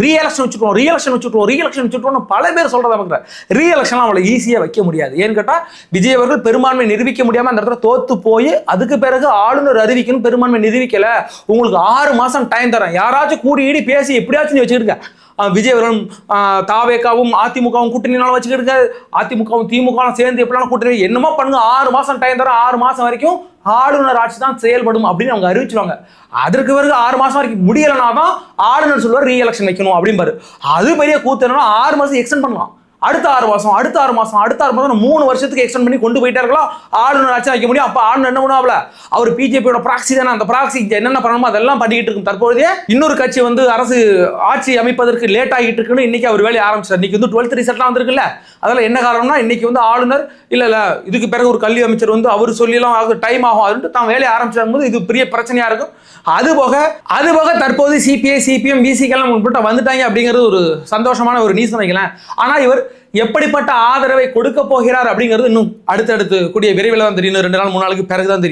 Re-election வச்சுட்டோம் பல பேர் சொல்றத பார்க்குறேன். ரீஎலெக்ஷன்லாம் அவளை ஈஸியாக வைக்க முடியாது. ஏன்னு கேட்டால் விஜய் அவர்கள் பெரும்பான்மை நிரூபிக்க முடியாமல் அந்த இடத்துல தோத்து போய் அதுக்கு பிறகு ஆளுநர் அறிவிக்கணும், பெரும்பான்மை நிரூபிக்கல, உங்களுக்கு 6 மாசம் டைம் தரேன், யாராச்சும் கூடி பேசி எப்படியாச்சும் நீ வச்சுக்கிட்டு விஜய் அவர்களும் தாவேக்காவும் அதிமுகவும் கூட்டணினாலும் வச்சுக்கிட்டு அதிமுகவும் திமுகவும் சேர்ந்து எப்படிலாம் கூட்டணி என்னமோ பண்ணுங்க, 6 மாசம் டைம் தர, 6 மாசம் வரைக்கும் ஆளுநர் ஆட்சி தான் செயல்படும் அப்படின்னு அவங்க அறிவிச்சுவாங்க. அதற்கு பிறகு 6 மாசம் வரைக்கும் முடியலனா தான் ஆளுநர் சொல்லுவார் ரீஎலெக்ஷன் வைக்கணும் அப்படிம்பாரு. அது பெரிய கூத்து என்னன்னா 6 மாசம் எக்ஸ்டெண்ட் பண்ணலாம், அடுத்த 6 மாசம் 3 வருஷத்துக்கு எக்ஸ்டெண்ட் பண்ணி கொண்டு போயிட்டே இருக்கலாம், ஆளுநர் ஆட்சி வைக்க முடியும். அப்ப ஆளுநர் என்ன பண்ணுவாப்ல, அவர் பிஜேபியோட ப்ராக்சி தானே, அந்த ப்ராக்சி என்னென்ன பண்ணணுமோ அதெல்லாம் பண்ணிக்கிட்டு இருக்கும். தற்போதைய இன்னொரு கட்சி அரசு ஆட்சி அமைப்பதற்கு லேட் ஆகிட்டு இருக்குன்னு இன்னைக்கு அவர் வேலையை ஆரம்பிச்சார். இன்னைக்கு 12th ரிசல்ட்லாம் வந்திருக்குல்ல, அதெல்லாம் என்ன காரணம்னா இன்னைக்கு ஆளுநர் இல்ல இதுக்கு பிறகு ஒரு கல்வி அமைச்சர் அவர் சொல்லிலாம் டைம் ஆகும் அதுன்னு தான் வேலையை ஆரம்பிச்சாங்க போது இது பெரிய பிரச்சனையா இருக்கும். அதுபோக தற்போது சிபிஐ சிபிஎம் விசிகெல்லாம் உட்பட்ட வந்துட்டாங்க அப்படிங்கிறது ஒரு சந்தோஷமான ஒரு நியூஸ் நினைக்கலாம். ஆனா இவர் எப்படிப்பட்ட ஆதரவை கொடுக்க போகிறார் அப்படிங்கிறது இன்னும் அடுத்தடுத்து கூடிய விரைவில் தான் தெரியும். 2 நாள் 3 நாளுக்கு பிறகுதான் தெரியும்.